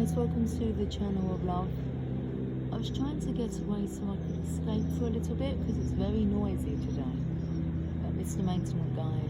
guys, welcome to the channel of love. I was trying to get away so I could escape for a little bit because it's very noisy today. But Mr. Maintenance Guy,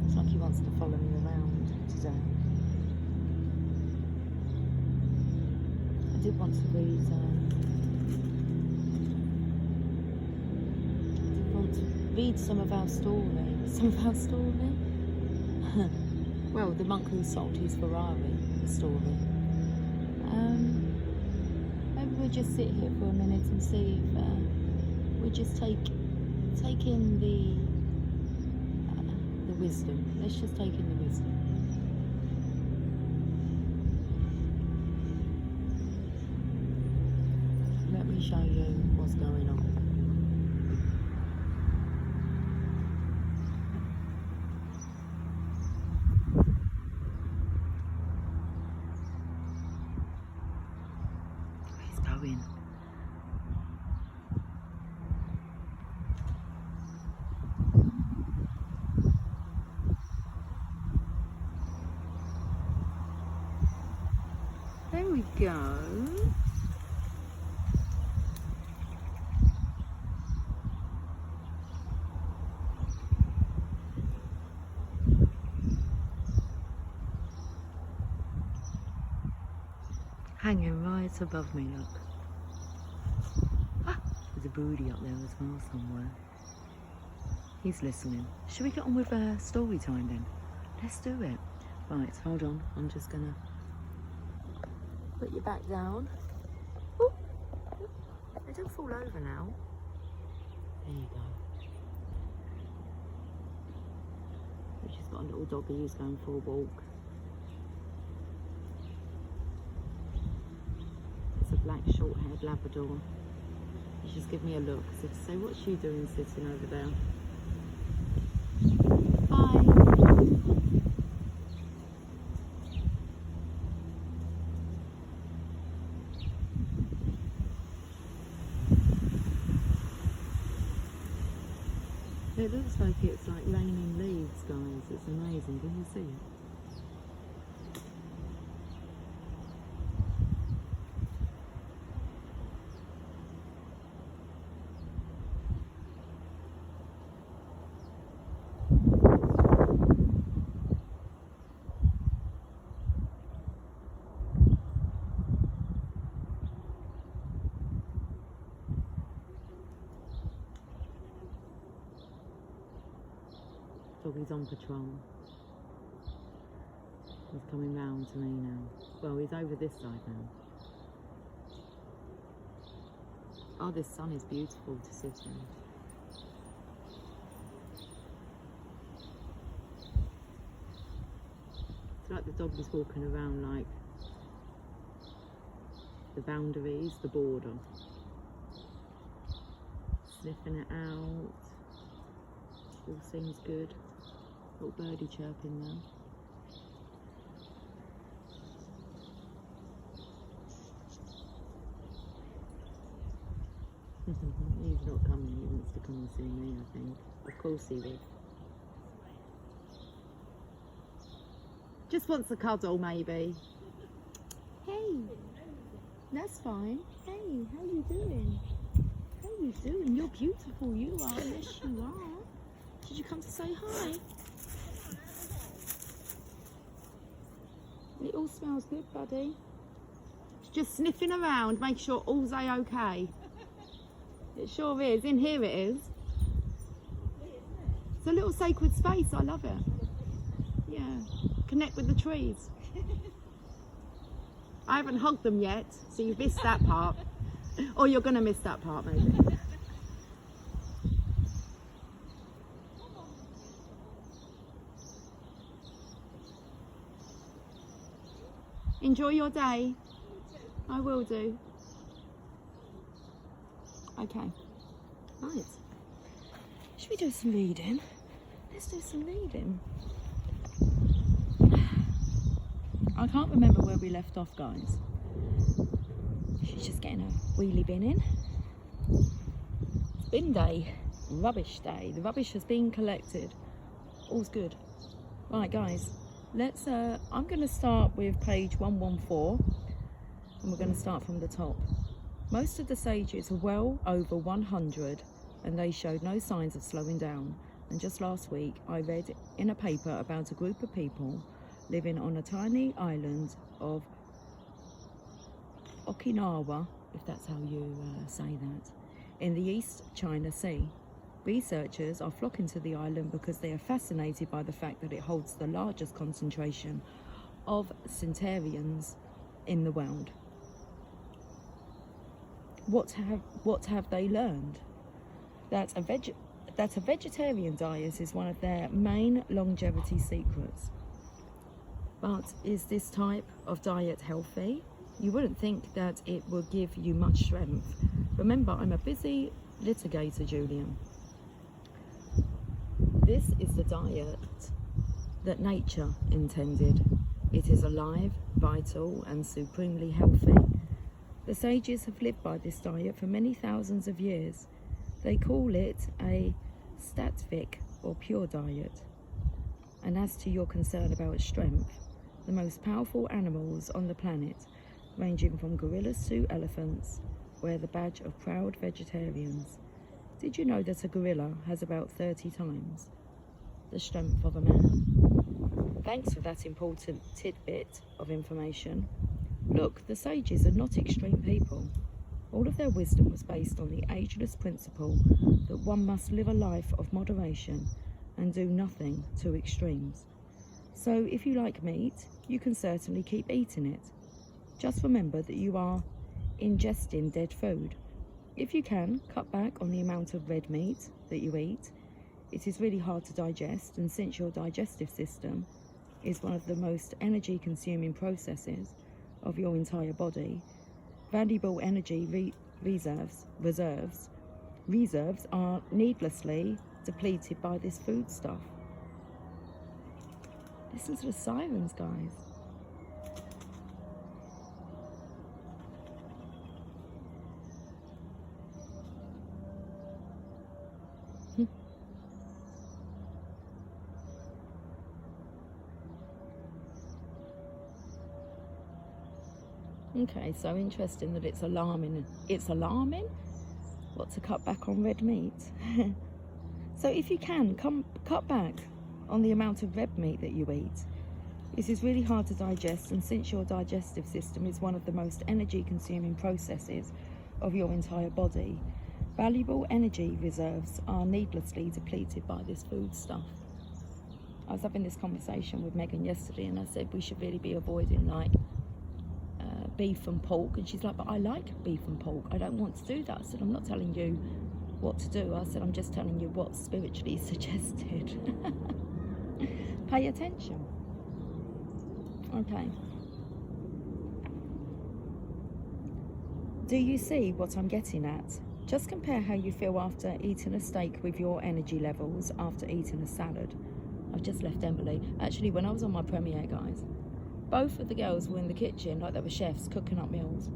it's like he wants to follow me around today. I did want to read some of our story. Well, the monk who sold his Ferrari story. Maybe we'll just sit here for a minute and see if we just take in the wisdom. Let's just take in the wisdom. Let me show you what's going on. Going. There we go. Hanging right above me, look. There's a birdie up there as well somewhere. He's listening. Should we get on with story time then? Let's do it. Right, hold on. I'm just gonna put you back down. Ooh. They don't fall over now. There you go. We've just got a little doggy who's going for a walk. It's a black short-haired Labrador. Just give me a look. So what's she doing sitting over there? Hi. It looks like it's like raining leaves, guys. It's amazing. Can you see it? Doggy's on patrol. He's coming round to me now. Well, he's over this side now. Oh, this sun is beautiful to sit in. It's like the dog is walking around like the boundaries, the border. Sniffing it out. All seems good. Little birdie chirping there. He's not coming, he wants to come and see me, I think. Of course he will. Just wants a cuddle, maybe. Hey, that's fine. Hey, how you doing? How you doing? You're beautiful, you are. Yes, you are. Did you come to say hi? It all smells good, buddy. Just sniffing around, make sure all's okay. It sure is. In here it is. It's a little sacred space. I love it. Yeah. Connect with the trees. I haven't hugged them yet, so you've missed that part. Or you're going to miss that part, maybe. Enjoy your day. I will do. Okay. Right. Should we do some reading? Let's do some reading. I can't remember where we left off, guys. She's just getting a wheelie bin in. It's bin day. Rubbish day. The rubbish has been collected. All's good. Right, guys. I'm going to start with page 114, and we're going to start from the top. Most of the sages are well over 100, and they showed no signs of slowing down. And just last week, I read in a paper about a group of people living on a tiny island of Okinawa, if that's how you say that, in the East China Sea. Researchers are flocking to the island because they are fascinated by the fact that it holds the largest concentration of centurions in the world. What have they learned? That a vegetarian diet is one of their main longevity secrets. But is this type of diet healthy? You wouldn't think that it will give you much strength. Remember, I'm a busy litigator, Julian. This is the diet that nature intended. It is alive, vital, and supremely healthy. The sages have lived by this diet for many thousands of years. They call it a sattvic or pure diet. And as to your concern about its strength, the most powerful animals on the planet, ranging from gorillas to elephants, wear the badge of proud vegetarians. Did you know that a gorilla has about 30 times the strength of a man? Thanks for that important tidbit of information. Look, the sages are not extreme people. All of their wisdom was based on the ageless principle that one must live a life of moderation and do nothing to extremes. So if you like meat, you can certainly keep eating it. Just remember that you are ingesting dead food. If you can, cut back on the amount of red meat that you eat. It is really hard to digest, and since your digestive system is one of the most energy consuming processes of your entire body, valuable energy reserves are needlessly depleted by this food stuff. Listen to the sirens, guys. Okay, so interesting that it's alarming. It's alarming? What, to cut back on red meat? So if you can, cut back on the amount of red meat that you eat. This is really hard to digest, and since your digestive system is one of the most energy consuming processes of your entire body, valuable energy reserves are needlessly depleted by this food stuff. I was having this conversation with Megan yesterday, and I said we should really be avoiding like beef and pork, and she's like, but I like beef and pork, I don't want to do that. I said, I'm not telling you what to do. I said, I'm just telling you what's spiritually suggested. Pay attention. Okay. Do you see what I'm getting at? Just compare how you feel after eating a steak with your energy levels after eating a salad. I've just left Emily. Actually, when I was on my premiere, guys, both of the girls were in the kitchen like they were chefs cooking up meals.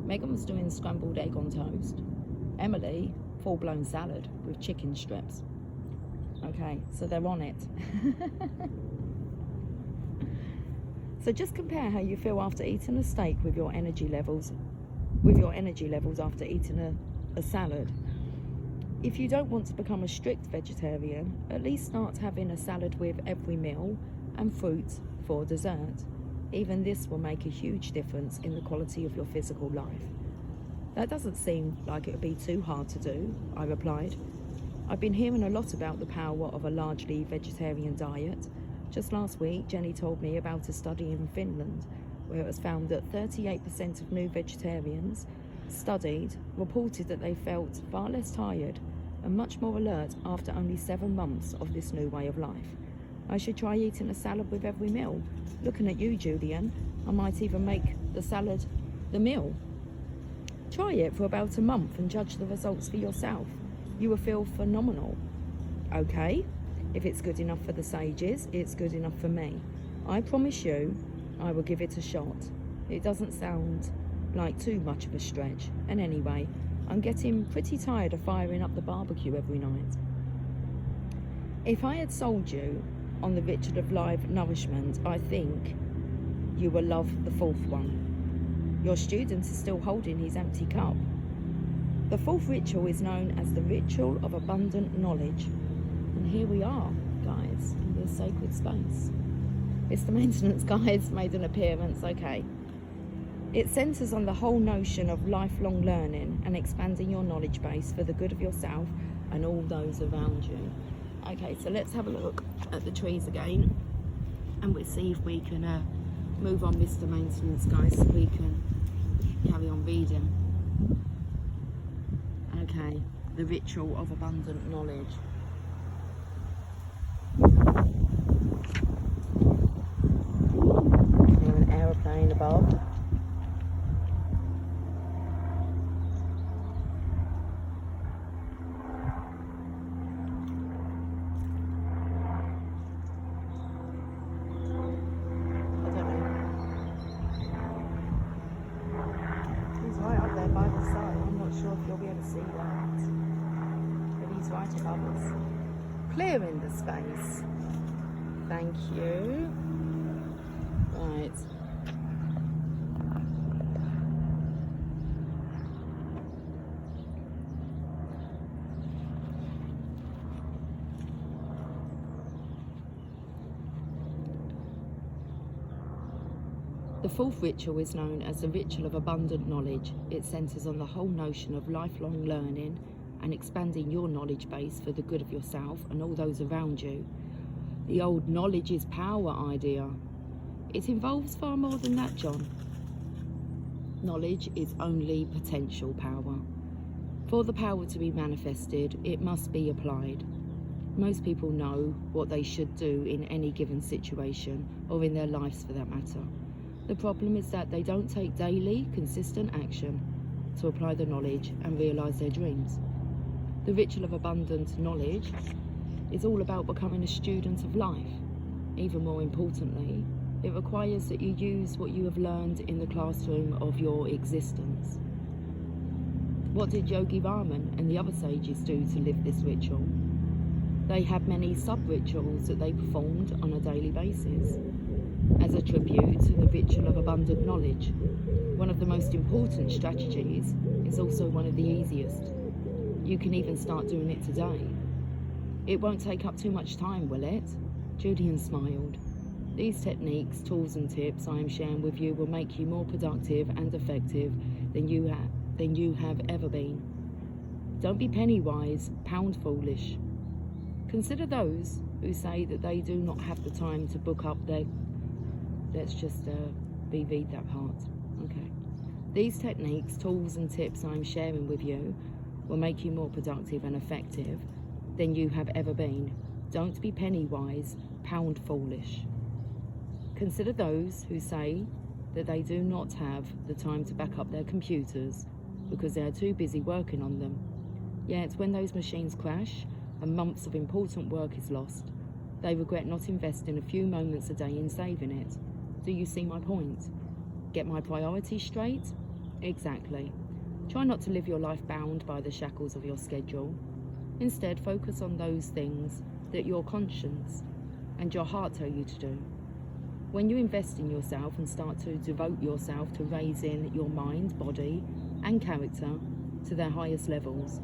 Megan was doing scrambled egg on toast. Emily, full-blown salad with chicken strips. Okay, so they're on it. So just compare how you feel after eating a steak with your energy levels after eating a salad. If you don't want to become a strict vegetarian, at least start having a salad with every meal and fruit for dessert. Even this will make a huge difference in the quality of your physical life. That doesn't seem like it would be too hard to do, I replied. I've been hearing a lot about the power of a largely vegetarian diet. Just last week, Jenny told me about a study in Finland where it was found that 38% of new vegetarians studied reported that they felt far less tired and much more alert after only 7 months of this new way of life. I should try eating a salad with every meal. Looking at you, Julian, I might even make the salad the meal. Try it for about a month and judge the results for yourself. You will feel phenomenal. Okay, if it's good enough for the sages, it's good enough for me. I promise you, I will give it a shot. It doesn't sound like too much of a stretch. And anyway, I'm getting pretty tired of firing up the barbecue every night. If I had sold you on the ritual of live nourishment, I think you will love the fourth one. Your student is still holding his empty cup. The fourth ritual is known as the ritual of abundant knowledge. And here we are, guys, in this sacred space. Mr. Maintenance Guy's made an appearance, okay. It centres on the whole notion of lifelong learning and expanding your knowledge base for the good of yourself and all those around you. Okay, so let's have a look at the trees again, and we'll see if we can move on, Mr. Maintenance Guy, so we can carry on reading. Okay, the ritual of abundant knowledge. Hear an aeroplane above. Right up there by the sun. I'm not sure if you'll be able to see that, but he's right above us, clearing the space. Thank you. Right. The fourth ritual is known as the ritual of abundant knowledge. It centres on the whole notion of lifelong learning and expanding your knowledge base for the good of yourself and all those around you. The old knowledge is power idea. It involves far more than that, John. Knowledge is only potential power. For the power to be manifested, it must be applied. Most people know what they should do in any given situation, or in their lives for that matter. The problem is that they don't take daily, consistent action to apply the knowledge and realise their dreams. The ritual of abundant knowledge is all about becoming a student of life. Even more importantly, it requires that you use what you have learned in the classroom of your existence. What did Yogi Raman and the other sages do to live this ritual? They had many sub-rituals that they performed on a daily basis as a tribute to the ritual of abundant knowledge. One of the most important strategies is also one of the easiest. You can even start doing it today. It won't take up too much time, will it? Julian smiled. These techniques, tools and tips I am sharing with you will make you more productive and effective than you have ever been. Don't be penny wise, pound foolish. Consider those who say that they do not have the time to book up their... Let's just reread that part. Okay. These techniques, tools and tips I'm sharing with you will make you more productive and effective than you have ever been. Don't be penny wise, pound foolish. Consider those who say that they do not have the time to back up their computers because they are too busy working on them. Yet when those machines crash and months of important work is lost, they regret not investing a few moments a day in saving it. Do you see my point? Get my priorities straight? Exactly. Try not to live your life bound by the shackles of your schedule. Instead, focus on those things that your conscience and your heart tell you to do. When you invest in yourself and start to devote yourself to raising your mind, body, and character to their highest levels,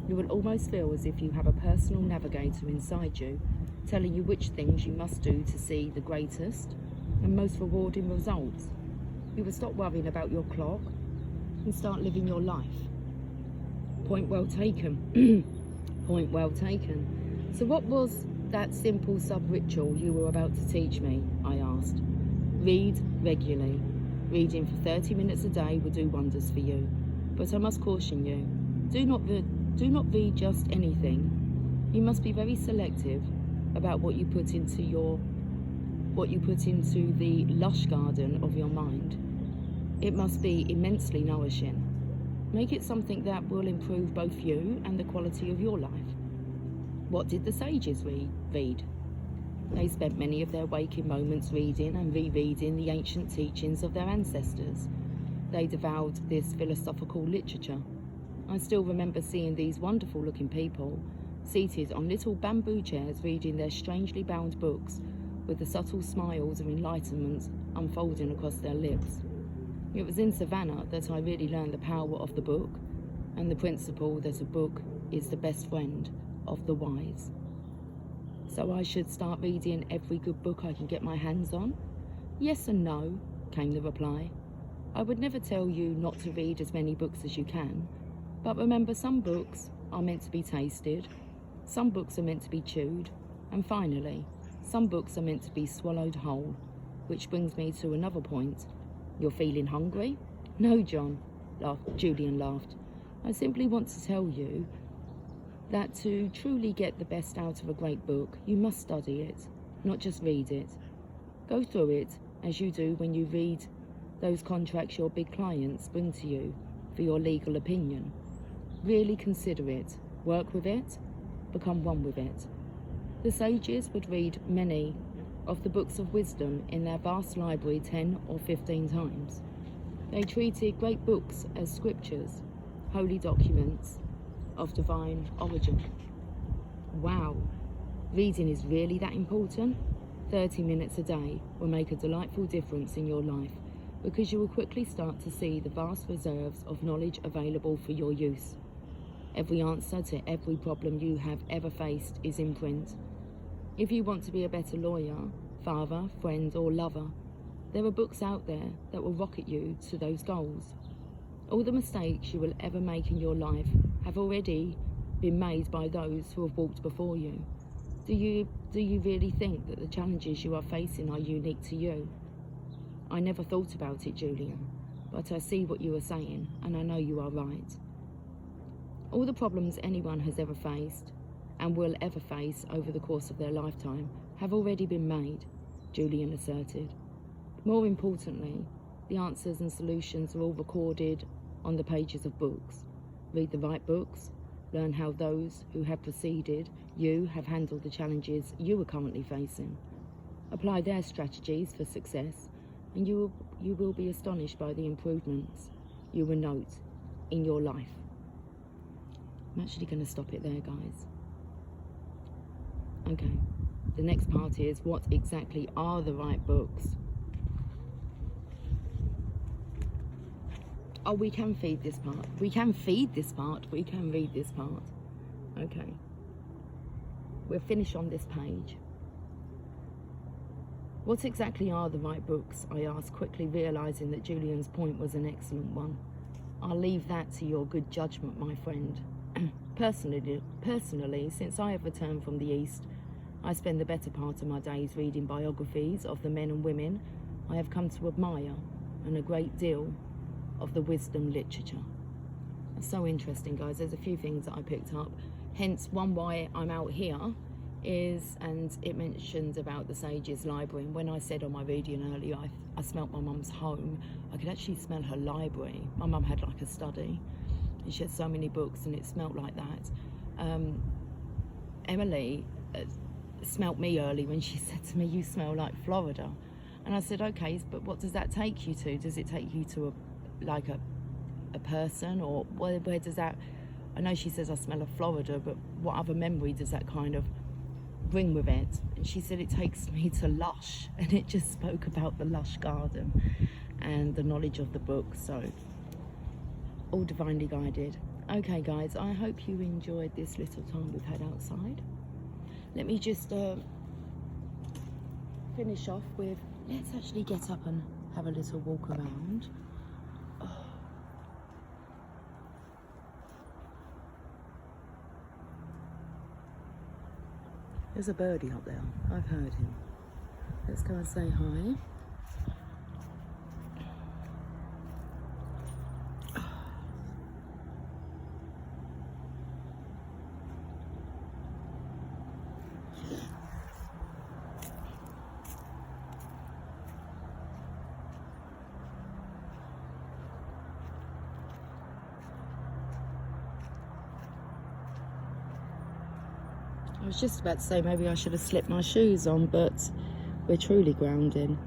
you will almost feel as if you have a personal navigator inside you, telling you which things you must do to see the greatest and most rewarding results. You will stop worrying about your clock and start living your life. Point well taken. Point well taken. So what was that simple sub-ritual you were about to teach me? I asked. Read regularly. Reading for 30 minutes a day will do wonders for you. But I must caution you, do not read just anything. You must be very selective about what you put into the lush garden of your mind. It must be immensely nourishing. Make it something that will improve both you and the quality of your life. What did the sages read? They spent many of their waking moments reading and rereading the ancient teachings of their ancestors. They devoured this philosophical literature. I still remember seeing these wonderful looking people seated on little bamboo chairs reading their strangely bound books, with the subtle smiles of enlightenment unfolding across their lips. It was in Savannah that I really learned the power of the book and the principle that a book is the best friend of the wise. So I should start reading every good book I can get my hands on? Yes and no, came the reply. I would never tell you not to read as many books as you can, but remember, some books are meant to be tasted, some books are meant to be chewed, and finally, some books are meant to be swallowed whole. Which brings me to another point. You're feeling hungry? No, John, Julian laughed. I simply want to tell you that to truly get the best out of a great book, you must study it, not just read it. Go through it as you do when you read those contracts your big clients bring to you for your legal opinion. Really consider it, work with it, become one with it. The sages would read many of the books of wisdom in their vast library 10 or 15 times. They treated great books as scriptures, holy documents of divine origin. Wow, reading is really that important? 30 minutes a day will make a delightful difference in your life, because you will quickly start to see the vast reserves of knowledge available for your use. Every answer to every problem you have ever faced is in print. If you want to be a better lawyer, father, friend, or lover, there are books out there that will rocket you to those goals. All the mistakes you will ever make in your life have already been made by those who have walked before you. Do you really think that the challenges you are facing are unique to you? I never thought about it, Julian, but I see what you are saying, and I know you are right. All the problems anyone has ever faced, and will ever face over the course of their lifetime, have already been made, Julian asserted. More importantly, the answers and solutions are all recorded on the pages of books. Read the right books, learn how those who have preceded you have handled the challenges you are currently facing. Apply their strategies for success, and you will be astonished by the improvements you will note in your life. I'm actually going to stop it there, guys. Okay, the next part is, what exactly are the right books? Oh, we can feed this part. We can feed this part. We can read this part. Okay. We'll finish on this page. What exactly are the right books? I asked, quickly realising that Julian's point was an excellent one. I'll leave that to your good judgment, my friend. Personally, since I have returned from the East, I spend the better part of my days reading biographies of the men and women I have come to admire, and a great deal of the wisdom literature. It's so interesting, guys. There's a few things that I picked up. Hence, one why I'm out here is, and it mentioned about the Sages Library, and when I said on my video earlier I smelt my mum's home, I could actually smell her library. My mum had like a study, and she had so many books, and it smelt like that. Emily smelt me early when she said to me, "You smell like Florida," and I said, "Okay, but what does that take you to? Does it take you to a person, or where does that?" I know she says I smell of Florida, but what other memory does that kind of bring with it? And she said it takes me to Lush, and it just spoke about the Lush garden and the knowledge of the book. So all divinely guided. Okay, guys, I hope you enjoyed this little time we've had outside. Let me just finish off with, let's actually get up and have a little walk around. There's a birdie up there. I've heard him. Let's go and say hi. I was just about to say maybe I should have slipped my shoes on, but we're truly grounding.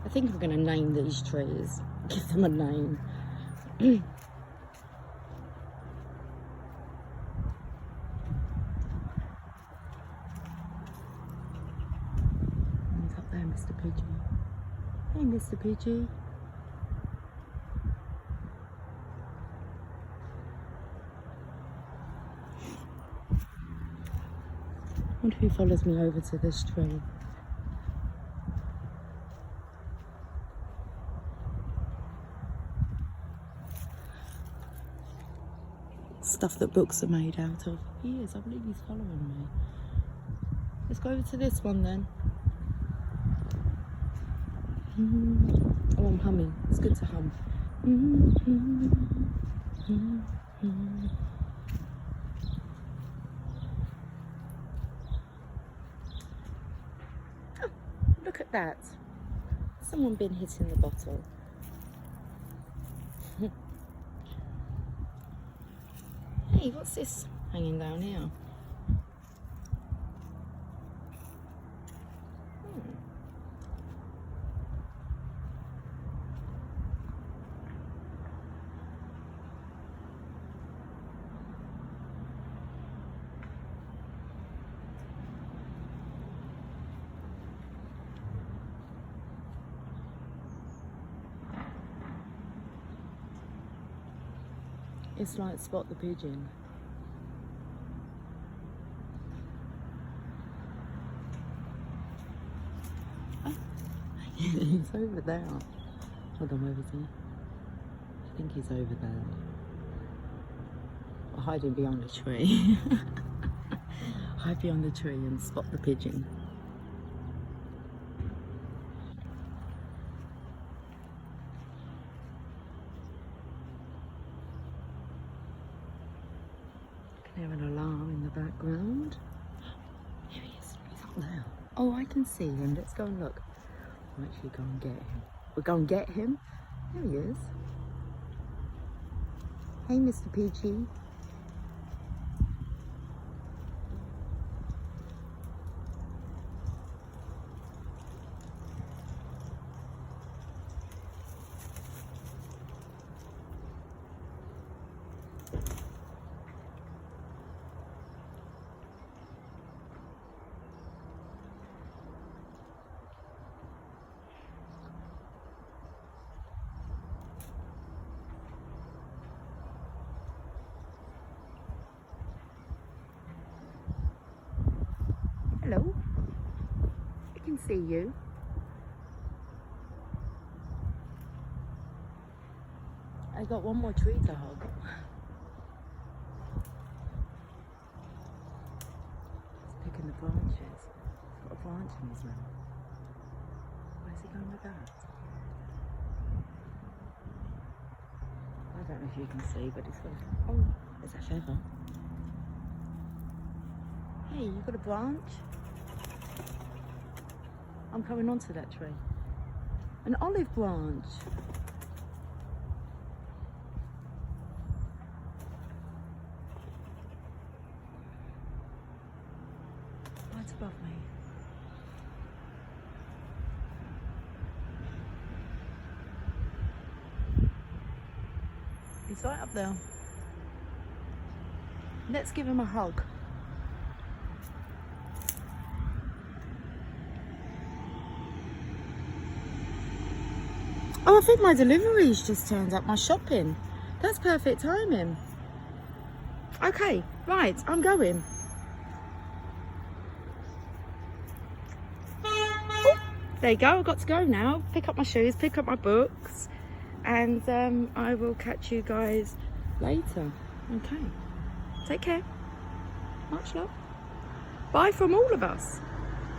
I think I'm going to name these trees, give them a name. Mr. Pidgey. Hey, Mr. Pidgey. I wonder who follows me over to this tree. Stuff that books are made out of. He is, I believe he's following me. Let's go over to this one then. Oh, I'm humming. It's good to hum. Oh, look at that. Someone been hitting the bottle. Hey, what's this hanging down here? It's like Spot the Pigeon. Oh. He's over there. Hold on, where is he? I think he's over there. Or hiding behind a tree. Hide behind the tree and spot the pigeon. Hear an alarm in the background. Here he is. He's up there. Oh, I can see him. Let's go and look. We'll actually go and get him. We'll go and get him. There he is. Hey, Mr. Pidgey. Hello. I can see you. I got one more tree to hug. He's picking the branches. He's got a branch in his mouth. Where's he going with that? I don't know if you can see, but it's got a... Oh, there's a feather. Hey, you got a branch? I'm coming onto that tree. An olive branch. Right above me. He's right up there. Let's give him a hug. Oh, I think my delivery's just turned up, my shopping. That's perfect timing. Okay, right, I'm going. Oh, there you go, I've got to go now. Pick up my shoes, pick up my books, and I will catch you guys later. Okay, take care. Much love. Bye from all of us.